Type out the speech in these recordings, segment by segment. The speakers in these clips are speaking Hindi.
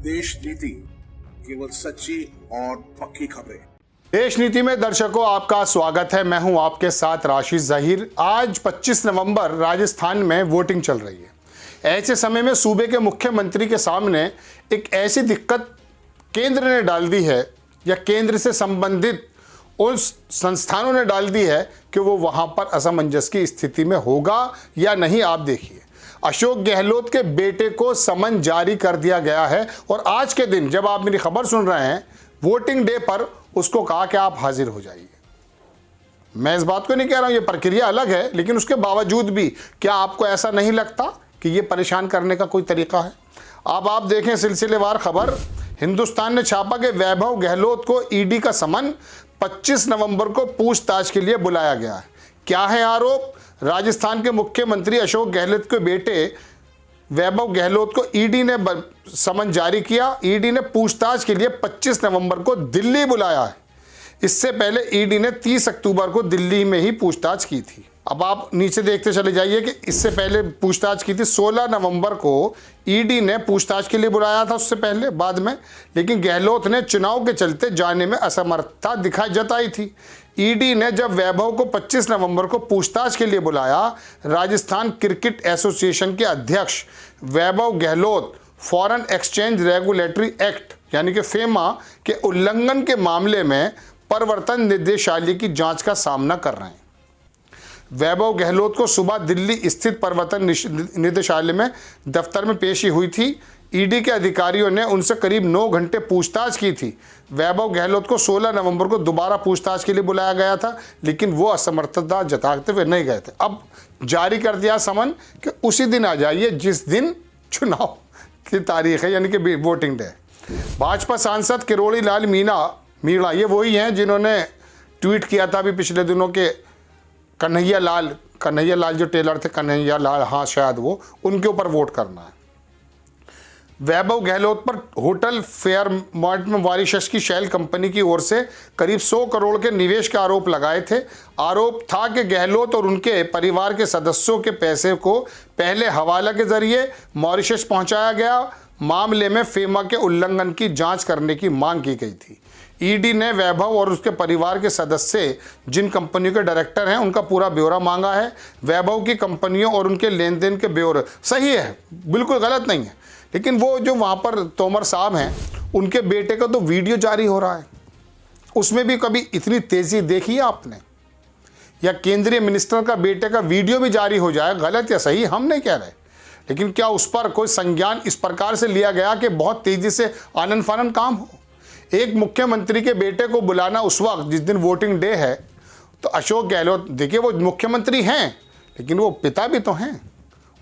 देश नीति, केवल सच्ची और पक्की खबरें। देश नीति में दर्शकों आपका स्वागत है। मैं हूं आपके साथ राशिद जहीर। आज 25 नवंबर राजस्थान में वोटिंग चल रही है। ऐसे समय में सूबे के मुख्यमंत्री के सामने एक ऐसी दिक्कत केंद्र ने डाल दी है या केंद्र से संबंधित उस संस्थानों ने डाल दी है कि वो वहां पर असमंजस की स्थिति में होगा या नहीं। आप देखिए, अशोक गहलोत के बेटे को समन जारी कर दिया गया है और आज के दिन जब आप मेरी खबर सुन रहे हैं, वोटिंग डे पर उसको कहा कि आप हाजिर हो जाइए। मैं इस बात को नहीं कह रहा हूं ये प्रक्रिया अलग है, लेकिन उसके बावजूद भी क्या आपको ऐसा नहीं लगता कि ये परेशान करने का कोई तरीका है? अब आप देखें सिलसिलेवार खबर। हिंदुस्तान ने छापा कि वैभव गहलोत को ईडी का समन 25 नवंबर को पूछताछ के लिए बुलाया गया है। क्या है आरोप? राजस्थान के मुख्यमंत्री अशोक गहलोत के बेटे वैभव गहलोत को ईडी ने समन जारी किया। ईडी ने पूछताछ के लिए 25 नवंबर को दिल्ली बुलाया है। इससे पहले ईडी ने 30 अक्टूबर को दिल्ली में ही पूछताछ की थी। अब आप नीचे देखते चले जाइए कि इससे पहले पूछताछ की थी 16 नवंबर को ईडी ने पूछताछ के लिए बुलाया था, उससे पहले बाद में, लेकिन गहलोत ने चुनाव के चलते जाने में असमर्थता जताई थी। ईडी ने जब वैभव को 25 नवंबर को पूछताछ के लिए बुलाया, राजस्थान क्रिकेट एसोसिएशन के अध्यक्ष Vaibhav Gehlot foreign exchange regulatory act यानी कि फेमा के उल्लंघन के मामले में प्रवर्तन निदेशालय की जांच का सामना कर रहे हैं। वैभव गहलोत को सुबह दिल्ली स्थित प्रवर्तन निदेशालय में दफ्तर में पेशी हुई थी। ईडी के अधिकारियों ने उनसे करीब 9 घंटे पूछताछ की थी। वैभव गहलोत को 16 नवंबर को दोबारा पूछताछ के लिए बुलाया गया था, लेकिन वो असमर्थता जताते हुए नहीं गए थे। अब जारी कर दिया समन कि उसी दिन आ जाइए जिस दिन चुनाव की तारीख है, यानी कि वोटिंग डे। भाजपा सांसद किरोड़ी लाल मीणा ये वही हैं जिन्होंने ट्वीट किया था अभी पिछले दिनों के कन्हैया लाल जो टेलर थे, कन्हैया लाल, हाँ शायद वो, उनके ऊपर वोट करना है। वैभव गहलोत पर होटल फेयरमार्ट में मॉरिशस की शेल कंपनी की ओर से करीब 100 करोड़ के निवेश के आरोप लगाए थे। आरोप था कि गहलोत और उनके परिवार के सदस्यों के पैसे को पहले हवाला के जरिए मॉरिशस पहुंचाया गया। मामले में फेमा के उल्लंघन की जांच करने की मांग की गई थी। ईडी ने वैभव और उसके परिवार के सदस्य जिन कंपनियों के डायरेक्टर हैं उनका पूरा ब्यौरा मांगा है। वैभव की कंपनियों और उनके लेन देन के ब्यौरे सही है, बिल्कुल गलत नहीं है, लेकिन वो जो वहाँ पर तोमर साहब हैं उनके बेटे का तो वीडियो जारी हो रहा है, उसमें भी कभी इतनी तेज़ी देखी है आपने? या केंद्रीय मिनिस्टर का बेटे का वीडियो भी जारी हो जाए, गलत या सही हम नहीं कह रहे, लेकिन क्या उस पर कोई संज्ञान इस प्रकार से लिया गया कि बहुत तेज़ी से आनन फानन काम हो? एक मुख्यमंत्री के बेटे को बुलाना उस वक्त जिस दिन वोटिंग डे है, तो अशोक गहलोत देखिए वो मुख्यमंत्री हैं लेकिन वो पिता भी तो हैं।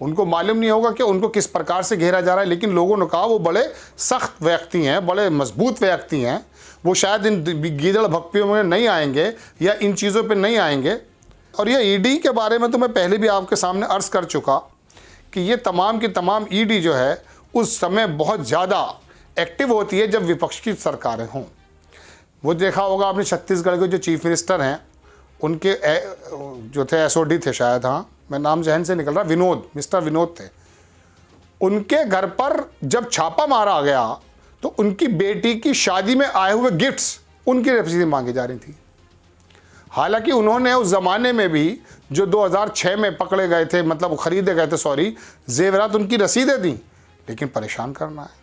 उनको मालूम नहीं होगा कि उनको किस प्रकार से घेरा जा रहा है, लेकिन लोगों ने कहा वो बड़े सख्त व्यक्ति हैं, बड़े मजबूत व्यक्ति हैं, वो शायद इन गीदड़ भक्तियों में नहीं आएंगे या इन चीज़ों पर नहीं आएंगे। और ये ईडी के बारे में तो मैं पहले भी आपके सामने अर्ज़ कर चुका कि ये तमाम की तमाम ईडी जो है उस समय बहुत ज़्यादा एक्टिव होती है जब विपक्ष की सरकारें हों। वो देखा होगा आपने, छत्तीसगढ़ के जो चीफ मिनिस्टर हैं उनके जो थे एसओडी थे शायद, हाँ मैं नाम जहन से निकल रहा, मिस्टर विनोद थे। उनके घर पर जब छापा मारा गया तो उनकी बेटी की शादी में आए हुए गिफ्ट्स उनकी रसीदें मांगी जा रही थी। हालांकि उन्होंने उस ज़माने में भी जो 2006 में पकड़े गए थे, मतलब खरीदे गए थे, जेवरात उनकी रसीदें दी, लेकिन परेशान करना है।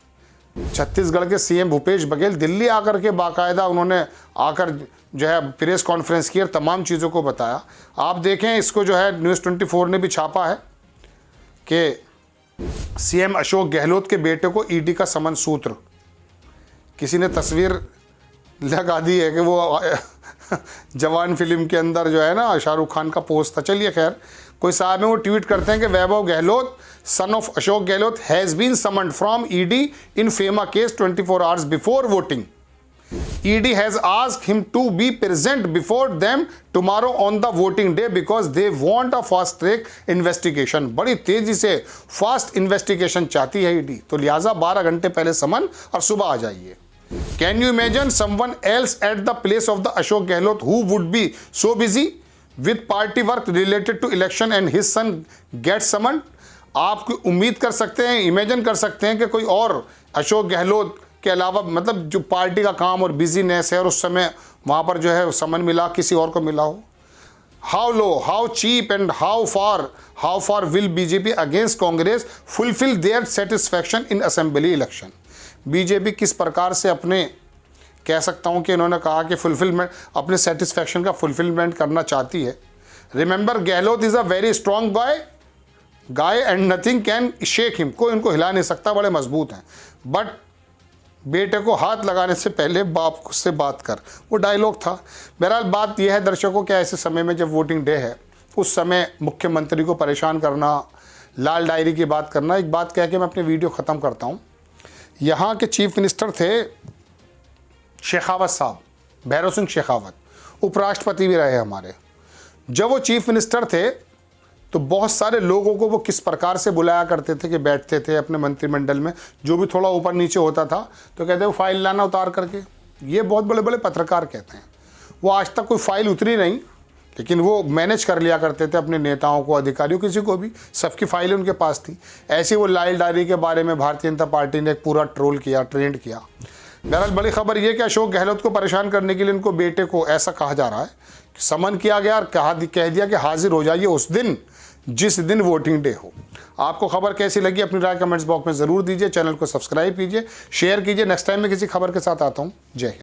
छत्तीसगढ़ के सीएम भूपेश बघेल दिल्ली आकर के बाकायदा उन्होंने आकर जो है प्रेस कॉन्फ्रेंस की और तमाम चीज़ों को बताया। आप देखें इसको जो है न्यूज़ 24 ने भी छापा है कि सीएम अशोक गहलोत के बेटे को ईडी का समन सूत्र। किसी ने तस्वीर लगा दी है कि वो जवान फिल्म के अंदर जो है ना शाहरुख खान का पोस्ट था। चलिए खैर, कोई साहब है वो ट्वीट करते हैं कि Vaibhav Gehlot son of Ashok Gehlot has been summoned from ED in FEMA case 24 hours before voting. ED has asked him to be present before them tomorrow on the voting day because they want a fast track investigation. बड़ी तेजी से फास्ट इन्वेस्टिगेशन चाहती है ईडी, तो लिहाजा 12 घंटे पहले समन और सुबह आ जाइए। Can you imagine someone else at the place of the Ashok Gehlot who would be so busy with party work related to election and his son gets summoned? आप उम्मीद कर सकते हैं, इमेजिन कर सकते हैं कि कोई और अशोक गहलोत के अलावा मतलब जो पार्टी का काम और बिजीनेस है और उस समय वहाँ पर जो है समन मिला किसी और को मिला हो। How low, how cheap and how far will BJP against Congress fulfil their satisfaction in assembly election. BJP किस प्रकार से अपने कह सकता हूँ कि इन्होंने कहा कि फुलफिलमेंट अपने सेटिस्फैक्शन का फुलफिलमेंट करना चाहती है। Remember Gehlot is a very strong guy and nothing can shake him, कोई इनको हिला नहीं सकता, बड़े मजबूत हैं। बट बेटे को हाथ लगाने से पहले बाप से बात कर, वो डायलॉग था। बहरहाल बात यह है दर्शकों कि ऐसे समय में जब वोटिंग डे है उस समय मुख्यमंत्री को परेशान करना, लाल डायरी की बात करना, एक बात कह के मैं अपनी वीडियो ख़त्म करता हूँ। यहाँ के चीफ मिनिस्टर थे शेखावत साहब, भैरव सिंह शेखावत, उपराष्ट्रपति भी रहे हमारे। जब वो चीफ मिनिस्टर थे तो बहुत सारे लोगों को वो किस प्रकार से बुलाया करते थे कि बैठते थे अपने मंत्रिमंडल में, जो भी थोड़ा ऊपर नीचे होता था तो कहते वो फाइल लाना उतार करके। ये बहुत बड़े बड़े पत्रकार कहते हैं। वो आज तक कोई फाइल उतरी नहीं, लेकिन वो मैनेज कर लिया करते थे अपने नेताओं को, अधिकारियों, किसी को भी, सबकी फाइलें उनके पास थी। ऐसे वो लाल डायरी के बारे में भारतीय जनता पार्टी ने एक पूरा ट्रोल किया, ट्रेंड किया। बहरहाल बड़ी खबर ये कि अशोक गहलोत को परेशान करने के लिए उनको बेटे को ऐसा कहा जा रहा है कि समन किया गया और कह दिया कि हाजिर हो जाइए उस दिन जिस दिन वोटिंग डे हो। आपको खबर कैसी लगी अपनी राय कमेंट्स बॉक्स में ज़रूर दीजिए। चैनल को सब्सक्राइब कीजिए, शेयर कीजिए। नेक्स्ट टाइम मैं किसी खबर के साथ आता हूँ। जय हिंद।